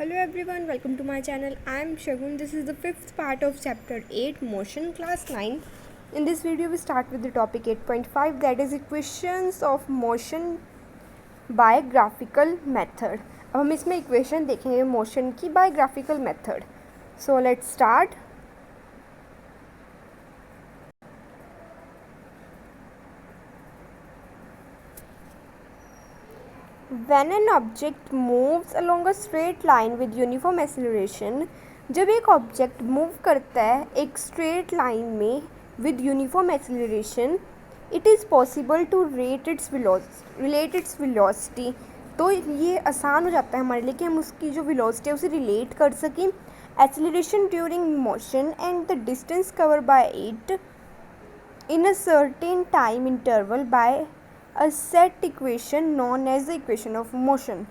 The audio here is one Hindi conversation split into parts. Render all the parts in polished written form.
Hello everyone, welcome to my channel. I am Shagun. This is the fifth part of chapter 8, Motion, class 9. In this video, we start with the topic 8.5, that is equations of motion by graphical method. अब हम इसमें इक्वेशन देखेंगे मोशन की by graphical method. So let's start. When an object moves along a straight line with uniform acceleration, जब एक ऑब्जेक्ट मूव करता है एक स्ट्रेट लाइन में with uniform acceleration, it is possible to relate its velocity. तो ये आसान हो जाता है हमारे लिए कि हम उसकी जो वेलोसिटी है उसे रिलेट कर सकें. Acceleration during motion and the distance cover by it in a certain time interval by a set equation known as the equation of motion.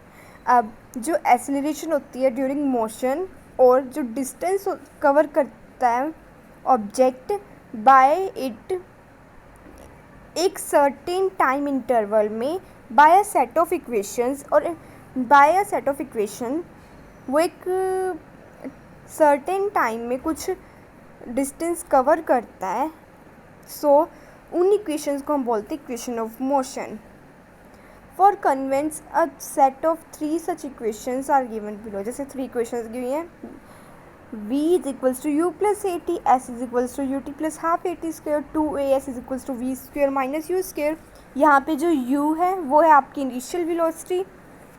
अब जो एक्सेलरेशन होती है ड्यूरिंग मोशन और जो डिस्टेंस कवर करता है ऑब्जेक्ट बाय इट एक सर्टेन टाइम इंटरवल में by a set of equations, और by a set of equation वो एक सर्टेन टाइम में कुछ डिस्टेंस कवर करता है. सो उन इक्वेशंस को हम बोलते हैं equation of motion. For convenience a set of 3 such equations are given below. जैसे 3 इक्वेशंस दी हुई हैं. v is equals to u plus a t, s is equals to u t plus half a t square, 2as is equals to we square minus you square. यहाँ पे जो u है वो है आपकी इनिशियल वेलोसिटी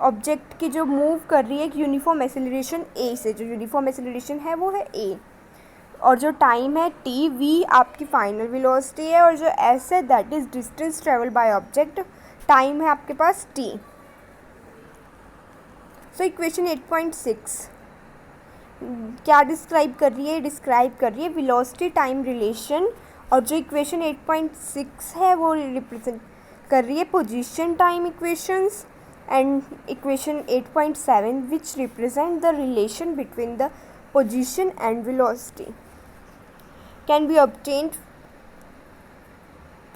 ऑब्जेक्ट की जो मूव कर रही है एक यूनिफॉर्म एक्सेलरेशन a से. जो यूनिफॉर्म एक्सेलरेशन है वो है a, और जो टाइम है t, v आपकी फाइनल वेलोसिटी है, और जो s है that is distance travel by object. Time है आपके पास t. सो इक्वेशन 8.6 क्या डिस्क्राइब कर रही है? डिस्क्राइब कर रही है वेलोसिटी टाइम रिलेशन. और जो इक्वेशन 8.6 है वो रिप्रेजेंट कर रही है position time equations. And equation 8.7 which represent the relation between the position and velocity can be obtained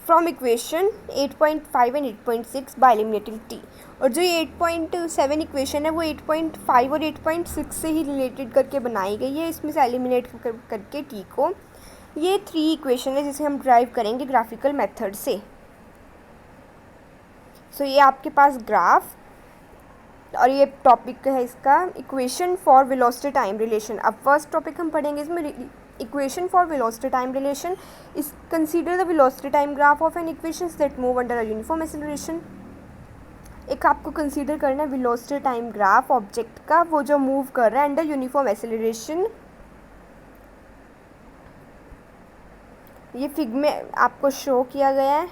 from equation 8.5 and 8.6 by eliminating t. और जो ये 8.7 इक्वेशन है वो 8.5 और 8.6 से ही रिलेटेड करके बनाई गई है. इसमें से एलिमिनेट करके t को. ये 3 इक्वेशन है जिसे हम ड्राइव करेंगे ग्राफिकल मेथड से. सो ये आपके पास ग्राफ, और ये टॉपिक है इसका equation for velocity time relation. अब फर्स्ट टॉपिक हम पढ़ेंगे इसमें equation for velocity time relation. इस consider the velocity time graph of an equations that move under a uniform acceleration. एक आपको कंसीडर करना है वेलोसिटी टाइम ग्राफ ऑब्जेक्ट का, वो जो मूव कर रहा है अंडर यूनिफॉर्म एक्सेलरेशन. ये फिग में आपको शो किया गया है.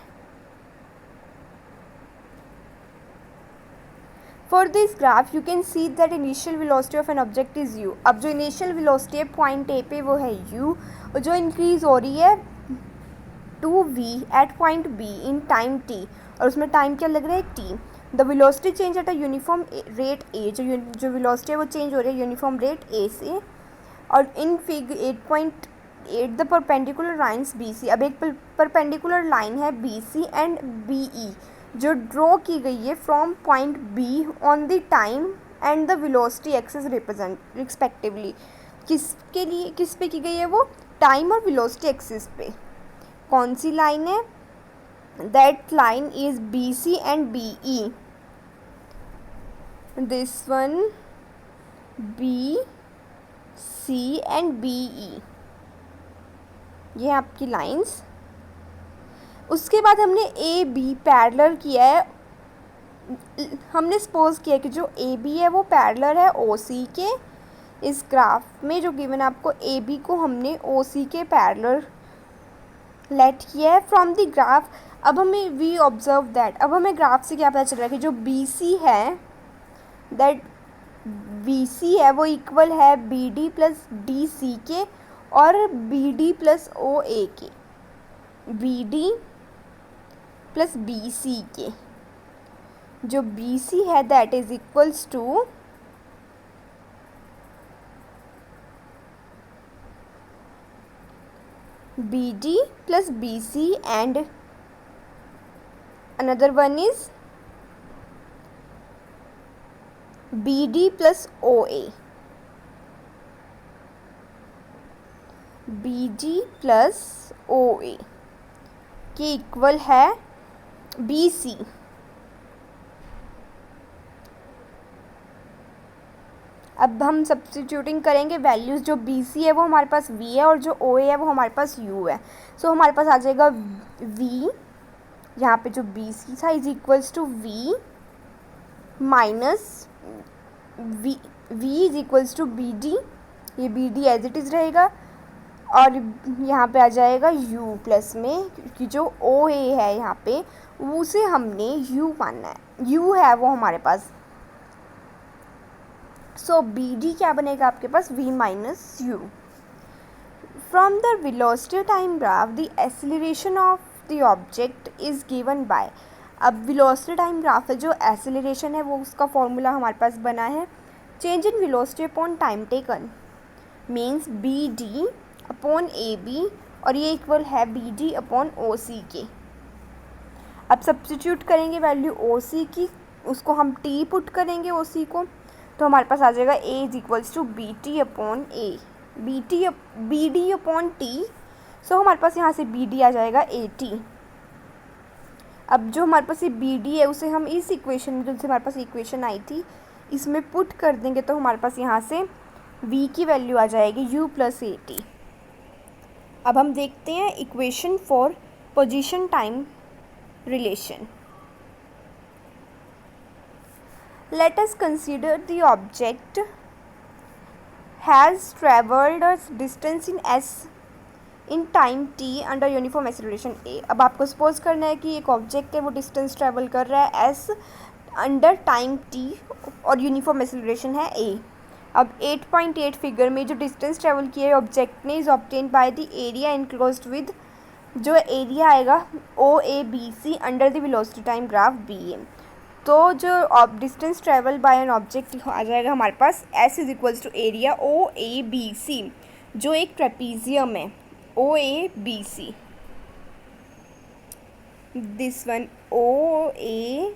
For this graph you can see that initial velocity of an object is u. अब जो initial velocity है पॉइंट A पे वो है u, और जो इंक्रीज़ हो रही है 2v at point B in time t, और उसमें टाइम क्या लग रहा है t. The velocity change at a uniform rate a, जो velocity है वो चेंज हो रही है यूनिफॉर्म रेट a से. और in fig 8.8 the perpendicular lines BC. अब एक परपेंडिकुलर लाइन है BC एंड BE जो ड्रॉ की गई है from point B on the time and the velocity axis represent respectively. किसके लिए, किस पे की गई है वो? टाइम और वेलोसिटी एक्सिस पे. कौन सी लाइन है? That line is B C and B E. This one B C and B E, ये आपकी लाइंस. उसके बाद हमने ए बी पैरेलल किया है. हमने सपोज किया कि जो ए बी है वो पैरेलल है ओ सी के. इस ग्राफ में जो गिवन आपको ए बी को हमने ओ सी के पैरेलल लेट किया है फ्रॉम द ग्राफ. अब हमें वी ऑब्जर्व दैट, अब हमें ग्राफ से क्या पता चल रहा है कि जो बी सी है दैट बी सी है वो इक्वल है B D plus D C के और B D plus O A के. B D plus B C के. जो बी सी है that is equals to B D plus B C and another one is B D plus O A. B D plus O A के इक्वल है बी सी। अब हम सब्स्टिट्यूटिंग करेंगे वैल्यूज़, जो बी सी है वो हमारे पास वी है और जो ओ ए है वो हमारे पास यू है। सो हमारे पास आ जाएगा वी, यहाँ पे जो बी सी था is equals to V minus V is equals to B D, ये B D as it is रहेगा, और यहाँ पे आ जाएगा u प्लस में, क्योंकि जो ओ ए है यहाँ पे उसे हमने u मानना है, u है वो हमारे पास। सो बी डी क्या बनेगा आपके पास, v minus you. From the velocity time graph the acceleration of the object is given by. अब वेलोसिटी टाइम ग्राफ है, जो एक्सेलरेशन है वो उसका फॉर्मूला हमारे पास बना है change in velocity upon time taken, means B D upon A B, और ये इक्वल है B D upon O C के। अब सब्स्टिट्यूट करेंगे वैल्यू ओ सी की, उसको हम टी पुट करेंगे ओ सी को, तो हमारे पास आ जाएगा A is equals to B T upon A, B D upon T. So हमारे पास यहाँ से बी डी आ जाएगा ए टी। अब जो हमारे पास ये बी डी है उसे हम इस इक्वेशन में, जो हमारे पास इक्वेशन आई थी, इसमें पुट कर देंगे, तो हमारे पास यहाँ से v की वैल्यू आ जाएगी u प्लस ए टी। अब हम देखते हैं equation for position time relation. Let us consider the object has travelled a distance in s in time t under uniform acceleration a। अब आपको सपोज करना है कि एक ऑब्जेक्ट है वो डिस्टेंस ट्रेवल कर रहा है s अंडर टाइम t और यूनिफॉर्म एक्सेलरेशन है a। अब 8.8 फिगर में जो डिस्टेंस ट्रेवल किया है ऑब्जेक्ट ने is obtain by the area enclosed with, जो एरिया आएगा O A B C under the velocity time graph B A. तो जो distance travel by an object आ जाएगा हमारे पास S is equals to area O A B C, जो एक ट्रेपीजियम है O A B C, this one O A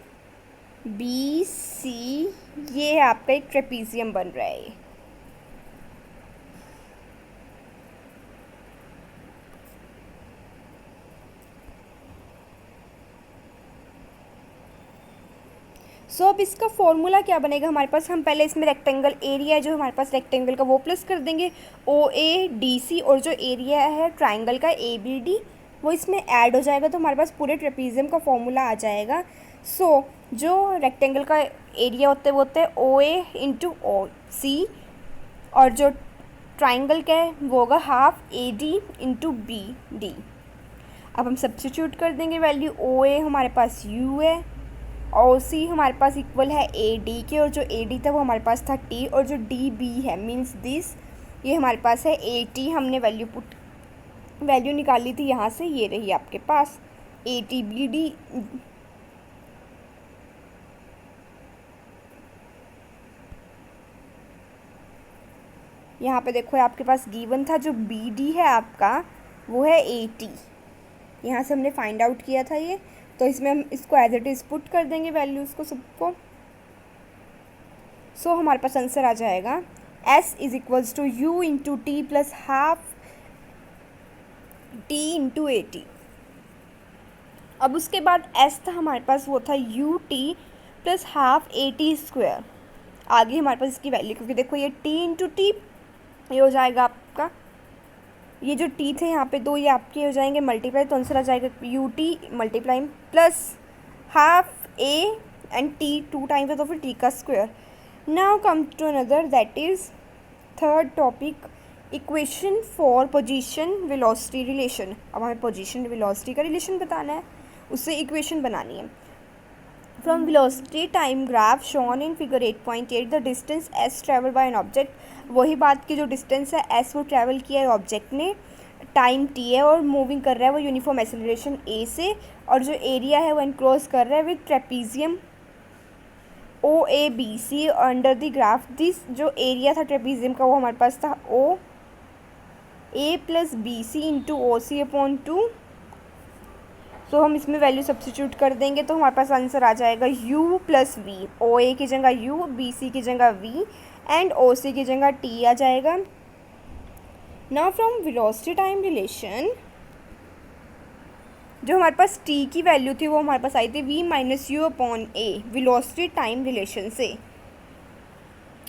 B C, ये है आपका एक ट्रेपीजियम बन रहा है। सो अब इसका फॉर्मूला क्या बनेगा हमारे पास, हम पहले इसमें रेक्टेंगल एरिया जो हमारे पास रेक्टेंगल का वो प्लस कर देंगे ओ ए डी सी, और जो एरिया है ट्राइंगल का ए बी डी वो इसमें ऐड हो जाएगा, तो हमारे पास पूरे ट्रेपीजियम का फॉर्मूला आ जाएगा। सो जो रेक्टेंगल का एरिया वो होते हैं ओ ए इंटू ओ सी, और जो ट्राइंगल का है वो होगा half A D into B D. अब हम सब्स्टिट्यूट कर देंगे वैल्यू, ओ ए हमारे पास यू है, ओ सी हमारे पास इक्वल है ए डी के, और जो ए डी था वो हमारे पास था टी, और जो डी बी है मीन्स दिस, ये हमारे पास है ए टी। हमने वैल्यू निकाली थी यहाँ से, ये रही आपके पास ए टी बी डी। यहाँ पे देखो आपके पास गिवन था जो बी डी है आपका वो है ए टी, यहाँ से हमने फाइंड आउट किया था ये, तो इसमें हम इसको एज इट इज़ पुट कर देंगे वैल्यूज़ को सबको। सो हमारे पास आंसर आ जाएगा s is equals to u into t plus half t into a t. अब उसके बाद s था हमारे पास वो था u t plus half a t square. आगे हमारे पास इसकी वैल्यू, क्योंकि देखो ये t इंटू टी ये हो जाएगा आपका, ये जो t थे यहाँ पे दो ये आपके हो जाएंगे मल्टीप्लाई, तो आंसर आ जाएगा u t multiply plus half a and t two times है तो फिर t का square. Now come to another that is third topic, equation for position velocity relation. अब हमें पोजीशन वेलोसिटी का रिलेशन बताना है, उससे इक्वेशन बनानी है। From velocity time graph shown in figure 8.8 the distance s travel by an object, वही बात की जो डिस्टेंस है s वो ट्रैवल किया है ऑब्जेक्ट ने, टाइम t है और मूविंग कर रहा है वो यूनिफॉर्म एक्सेलरेशन a से, और जो एरिया है वो एनक्लोज कर रहा है with trapezium O A B C under the graph. This जो एरिया था ट्रेपीजियम का वो हमारे पास था O A plus B C into O C upon two. तो हम इसमें वैल्यू सब्स्टिट्यूट कर देंगे तो हमारे पास आंसर आ जाएगा u प्लस वी, ओ ए की जगह u, बी सी की जगह v एंड ओ सी की जगह t आ जाएगा। Now from velocity time relation, जो हमारे पास t की वैल्यू थी वो हमारे पास आई थी v माइनस यू अपॉन ए वेलोसिटी टाइम रिलेशन से।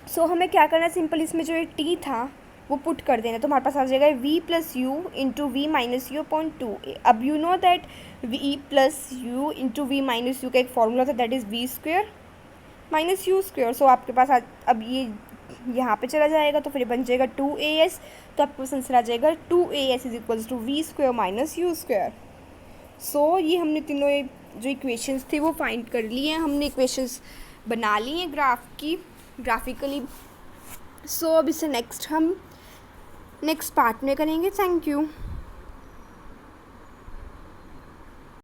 सो हमें क्या करना है, सिंपल इसमें जो ये t था वो पुट कर देना, तो हमारे पास आ जाएगा v plus U into V minus U upon 2a। अब you know that v plus U into V minus U का एक फॉर्मूला था, that is v square minus you square. So आपके पास अब ये यहाँ पे चला जाएगा तो फिर ये बन जाएगा 2as, तो आपके पास आंसर आ जाएगा 2as is equals to we square minus you square. So ये हमने तीनों जो इक्वेशंस थी वो फाइंड कर ली हैं, हमने इक्वेशंस बना ली हैं ग्राफ की ग्राफिकली। सो अब इससे नेक्स्ट हम नेक्स्ट पार्ट में करेंगे। Thank you.